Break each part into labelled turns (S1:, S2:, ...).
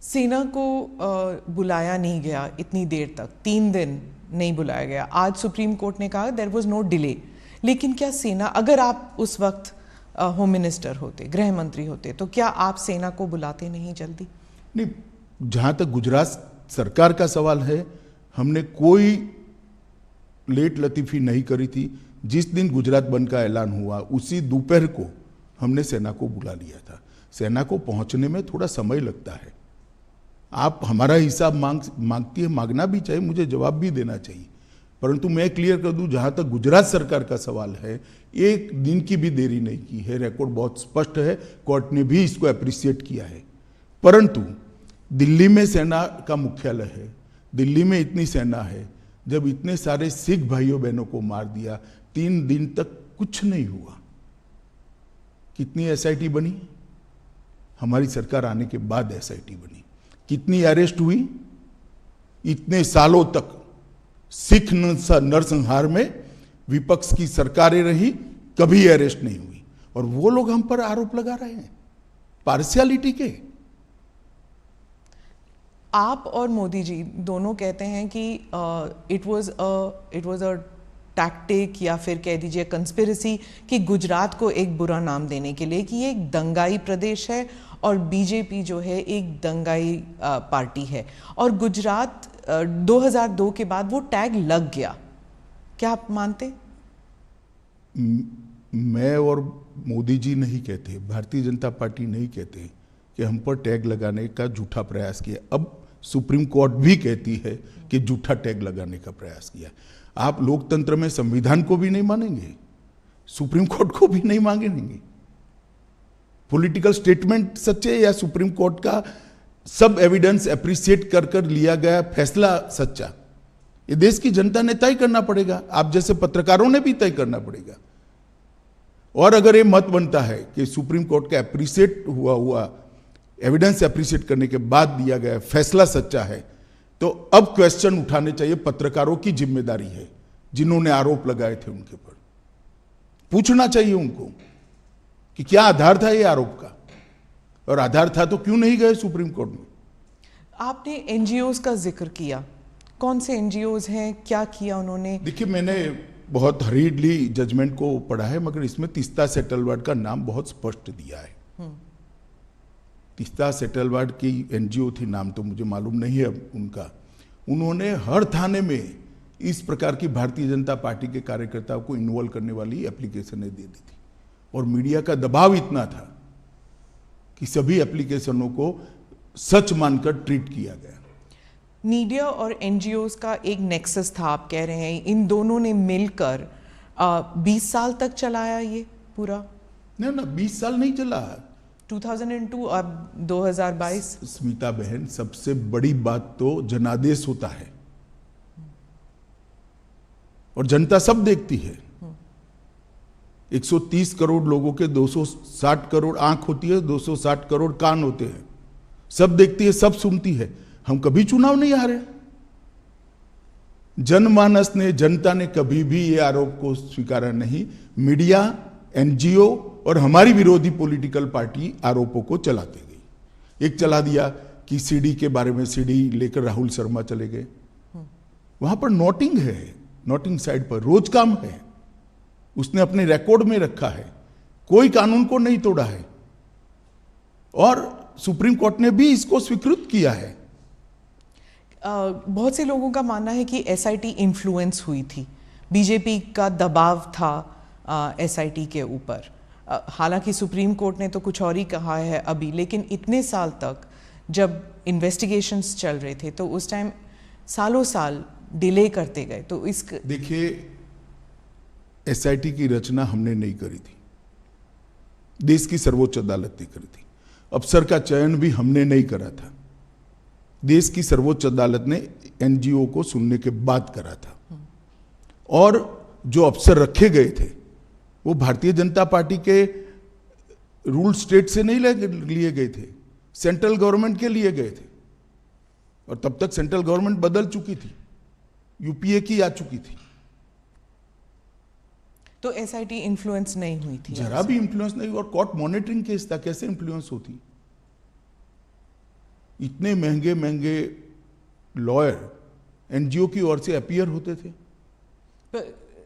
S1: सेना को बुलाया नहीं गया इतनी देर तक, 3 दिन नहीं बुलाया गया। आज सुप्रीम कोर्ट ने कहा देयर वाज नो डिले, लेकिन क्या सेना, अगर आप उस वक्त होम मिनिस्टर होते, गृह मंत्री होते, तो क्या आप सेना को बुलाते नहीं जल्दी?
S2: नहीं, जहाँ तक गुजरात सरकार का सवाल है, हमने कोई लेट लतीफ़ी नहीं करी थी। जिस दिन गुजरात बंद का ऐलान हुआ उसी दोपहर को हमने सेना को बुला लिया था। सेना को पहुंचने में थोड़ा समय लगता है। आप हमारा हिसाब मांगती है, मांगना भी चाहिए, मुझे जवाब भी देना चाहिए, परंतु मैं क्लियर कर दूं, जहां तक गुजरात सरकार का सवाल है, 1 दिन की भी देरी नहीं की है। रिकॉर्ड बहुत स्पष्ट है, कोर्ट ने भी इसको अप्रिशिएट किया है। परंतु दिल्ली में सेना का मुख्यालय है, दिल्ली में इतनी सेना है, जब इतने सारे सिख भाइयों बहनों को मार दिया, 3 दिन तक कुछ नहीं हुआ। कितनी एसआईटी बनी? हमारी सरकार आने के बाद एसआईटी बनी। कितनी अरेस्ट हुई? इतने सालों तक सिख नरसंहार में विपक्ष की सरकारें रही, कभी अरेस्ट नहीं हुई, और वो लोग हम पर आरोप लगा रहे हैं पार्शियलिटी के।
S1: आप और मोदी जी दोनों कहते हैं कि इट वाज अ टैक्टिक, या फिर कह दीजिए कंस्पिरेसी, कि गुजरात को एक बुरा नाम देने के लिए कि ये एक दंगाई प्रदेश है और बीजेपी जो है एक दंगाई पार्टी है, और गुजरात 2002 के बाद वो टैग लग गया। क्या आप मानते?
S2: मैं और मोदी जी नहीं कहते, भारतीय जनता पार्टी नहीं कहते कि हम पर टैग लगाने का झूठा प्रयास किया। अब सुप्रीम कोर्ट भी कहती है कि झूठा टैग लगाने का प्रयास किया। आप लोकतंत्र में संविधान को भी नहीं मानेंगे, सुप्रीम कोर्ट को भी नहीं मांगेंगे। पॉलिटिकल स्टेटमेंट सच्चे या सुप्रीम कोर्ट का सब एविडेंस एप्रिशिएट कर कर लिया गया फैसला सच्चा, ये देश की जनता ने तय करना पड़ेगा। आप जैसे पत्रकारों ने भी तय करना पड़ेगा। और अगर ये मत बनता है कि सुप्रीम कोर्ट का एप्रिशिएट हुआ एविडेंस एप्रिशिएट करने के बाद दिया गया फैसला सच्चा है, तो अब क्वेश्चन उठाने चाहिए। पत्रकारों की जिम्मेदारी है, जिन्होंने आरोप लगाए थे उनके ऊपर पूछना चाहिए उनको कि क्या आधार था ये आरोप का, और आधार था तो क्यों नहीं गए सुप्रीम कोर्ट में।
S1: आपने एनजीओज का जिक्र किया, कौन से एनजीओज हैं, क्या किया उन्होंने?
S2: देखिए, मैंने बहुत हरीडली जजमेंट को पढ़ा है, मगर इसमें तीस्ता सेटलवाड का नाम बहुत स्पष्ट दिया है। तीस्ता सेटलवाड की एनजीओ थी, नाम तो मुझे मालूम नहीं है उनका। उन्होंने हर थाने में इस प्रकार की भारतीय जनता पार्टी के कार्यकर्ताओं को इन्वॉल्व करने वाली एप्लीकेशनें दे दी थी, और मीडिया का दबाव इतना था कि सभी एप्लीकेशनों को सच मानकर ट्रीट किया गया।
S1: मीडिया और एनजीओज का एक नेक्सस था, आप कह रहे हैं इन दोनों ने मिलकर 20 साल तक चलाया ये पूरा?
S2: नहीं ना, 20 साल नहीं चला,
S1: 2002 अब 2022।
S2: स्मिता बहन, सबसे बड़ी बात तो जनादेश होता है, और जनता सब देखती है। 130 करोड़ लोगों के 260 करोड़ आंख होती है, 260 करोड़ कान होते हैं, सब देखती है, सब सुनती है। हम कभी चुनाव नहीं हारे। जनमानस ने, जनता ने कभी भी ये आरोप को स्वीकारा नहीं। मीडिया, एनजीओ और हमारी विरोधी पॉलिटिकल पार्टी आरोपों को चलाते गई। एक चला दिया कि सीडी के बारे में, सीडी लेकर राहुल शर्मा चले गए, वहां पर नोटिंग है, नोटिंग साइड पर रोज काम है, उसने अपने रिकॉर्ड में रखा है, कोई कानून को नहीं तोड़ा है, और सुप्रीम कोर्ट ने भी इसको स्वीकृत किया है।
S1: बहुत से लोगों का मानना है कि एसआईटी इन्फ्लुएंस हुई थी, बीजेपी का दबाव था एसआईटी के ऊपर। हालांकि सुप्रीम कोर्ट ने तो कुछ और ही कहा है अभी, लेकिन इतने साल तक जब इन्वेस्टिगेशंस चल रहे थे तो उस टाइम सालों साल डिले करते गए। तो इस
S2: देखिए, एसआईटी की रचना हमने नहीं करी थी, देश की सर्वोच्च अदालत ने करी थी। अफसर का चयन भी हमने नहीं करा था, देश की सर्वोच्च अदालत ने एनजीओ को सुनने के बाद करा था। और जो अफसर रखे गए थे वो भारतीय जनता पार्टी के रूल स्टेट से नहीं लिए गए थे, सेंट्रल गवर्नमेंट के लिए गए थे, और तब तक सेंट्रल गवर्नमेंट बदल चुकी थी, यूपीए की आ चुकी थी।
S1: तो एसआईटी इन्फ्लुएंस नहीं हुई थी?
S2: जरा भी इन्फ्लुएंस नहीं। और कोर्ट मॉनिटरिंग केस था, कैसे इन्फ्लुएंस होती? इतने महंगे महंगे लॉयर एनजीओ की ओर से अपीयर होते थे।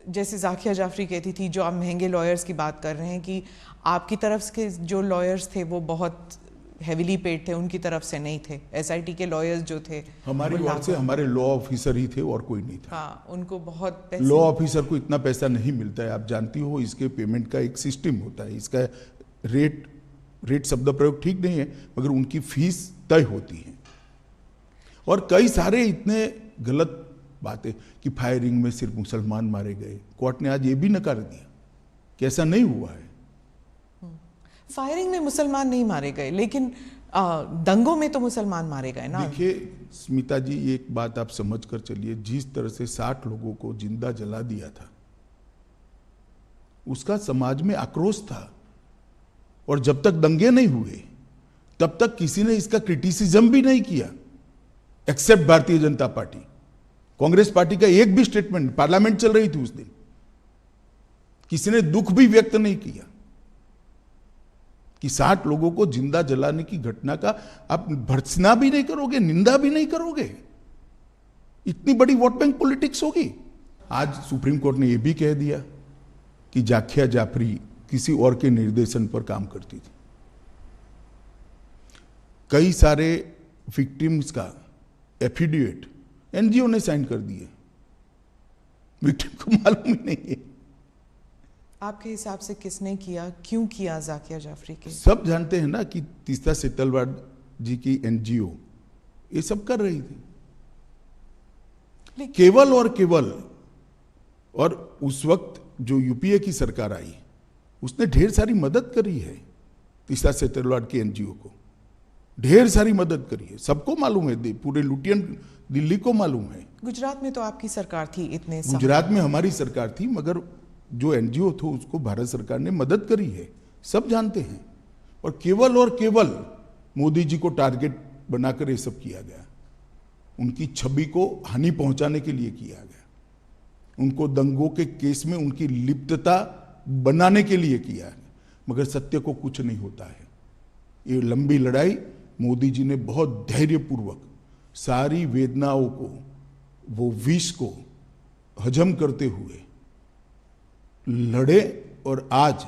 S1: जैसे जाकिया जाफरी कहती थी, जो आप महंगे लॉयर्स की बात कर रहे हैं, कि आपकी तरफ के जो लॉयर्स थे वो बहुत हेविली पेड थे, उनकी तरफ से नहीं थे। एसआईटी के लॉयर्स जो थे
S2: हमारी ओर से हमारे लॉ ऑफिसर ही थे और कोई नहीं था।
S1: हाँ, उनको बहुत पैसे,
S2: लॉ ऑफिसर को इतना पैसा नहीं मिलता है, आप जानती हो। इसके पेमेंट का एक सिस्टम होता है, इसका रेट शब्द प्रयोग ठीक नहीं है, मगर उनकी फीस तय होती है। और कई सारे इतने गलत बातें कि फायरिंग में सिर्फ मुसलमान मारे गए, कोर्ट ने आज ये भी नकार दिया कि ऐसा नहीं हुआ है।
S1: फायरिंग में मुसलमान नहीं मारे गए, लेकिन दंगों में तो मुसलमान मारे गए ना।
S2: देखिए स्मिता जी, एक बात आप समझ कर चलिए, जिस तरह से 60 लोगों को जिंदा जला दिया था, उसका समाज में आक्रोश था। और जब तक दंगे नहीं हुए तब तक किसी ने इसका क्रिटिसिज्म भी नहीं किया, accept Bharatiya Janata party. Congress party का एक भी स्टेटमेंट, पार्लियामेंट चल रही थी उस दिन, किसी ने दुख भी व्यक्त नहीं किया कि 60 लोगों को जिंदा जलाने की घटना का आप भर्त्सना भी नहीं करोगे, निंदा भी नहीं करोगे। इतनी बड़ी वोट बैंक पॉलिटिक्स होगी। आज सुप्रीम कोर्ट ने यह भी कह दिया कि जाकिया जाफरी किसी और के निर्देशन पर काम करती थी। कई सारे विक्टिम्स का एफिडेविट एनजीओ ने साइन कर दिए, विक्टिम को मालूम ही नहीं है।
S1: आपके हिसाब से किसने किया, क्यों किया जाकिया जाफरी के?
S2: सब जानते हैं ना कि तीस्ता सेतलवाड जी की एनजीओ ये सब कर रही थी, केवल और केवल। और उस वक्त जो यूपीए की सरकार आई, उसने ढेर सारी मदद करी है तीस्ता सेतलवाड की एनजीओ को, ढेर सारी मदद करी है, सबको मालूम है, पूरे लुटियन दिल्ली को मालूम है।
S1: गुजरात में तो आपकी सरकार थी, इतने
S2: गुजरात में हमारी सरकार थी, मगर जो एनजीओ थे उसको भारत सरकार ने मदद करी है, सब जानते हैं। और केवल मोदी जी को टारगेट बनाकर ये सब किया गया, उनकी छवि को हानि पहुंचाने के लिए किया गया, उनको दंगों के केस में उनकी लिप्तता बनाने के लिए किया गया। मगर सत्य को कुछ नहीं होता है। ये लंबी लड़ाई मोदी जी ने बहुत धैर्यपूर्वक सारी वेदनाओं को, वो विष को हजम करते हुए लड़े, और आज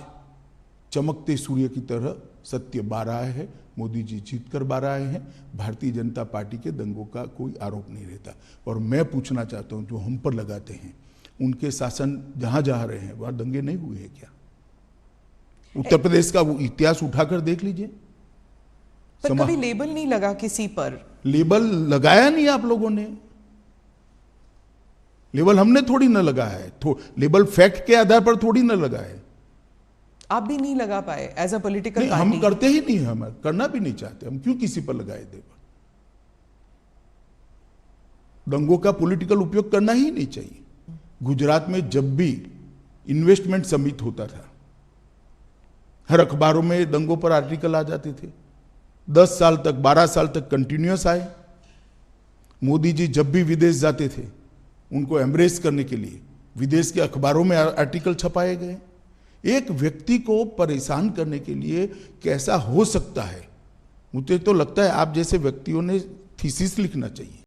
S2: चमकते सूर्य की तरह सत्य बाहर आया है। मोदी जी जीत कर बाहर आए हैं। भारतीय जनता पार्टी के दंगों का कोई आरोप नहीं रहता। और मैं पूछना चाहता हूं, जो हम पर लगाते हैं, उनके शासन जहां जहां रहे हैं वहां दंगे नहीं हुए हैं क्या? उत्तर प्रदेश का वो इतिहास उठाकर देख लीजिए।
S1: पर कभी लेबल नहीं लगा किसी पर।
S2: लेबल लगाया नहीं आप लोगों ने, लेबल हमने थोड़ी ना लगाया है, लेबल फैक्ट के आधार पर थोड़ी ना लगा है।
S1: आप भी नहीं लगा पाए एज अ पॉलिटिकल पार्टी?
S2: हम करते ही नहीं, हम करना भी नहीं चाहते। हम क्यों किसी पर लगाए लेबल? दंगों का पॉलिटिकल उपयोग करना ही नहीं चाहिए। गुजरात में जब भी इन्वेस्टमेंट समिट होता था, हर अखबारों में दंगों पर आर्टिकल आ जाते थे। 10 साल तक, 12 साल तक कंटिन्यूअस आए। मोदी जी जब भी विदेश जाते थे, उनको एम्ब्रेस करने के लिए विदेश के अखबारों में आर्टिकल छपाए गए। एक व्यक्ति को परेशान करने के लिए कैसा हो सकता है? मुझे तो लगता है आप जैसे व्यक्तियों ने थीसिस लिखना चाहिए।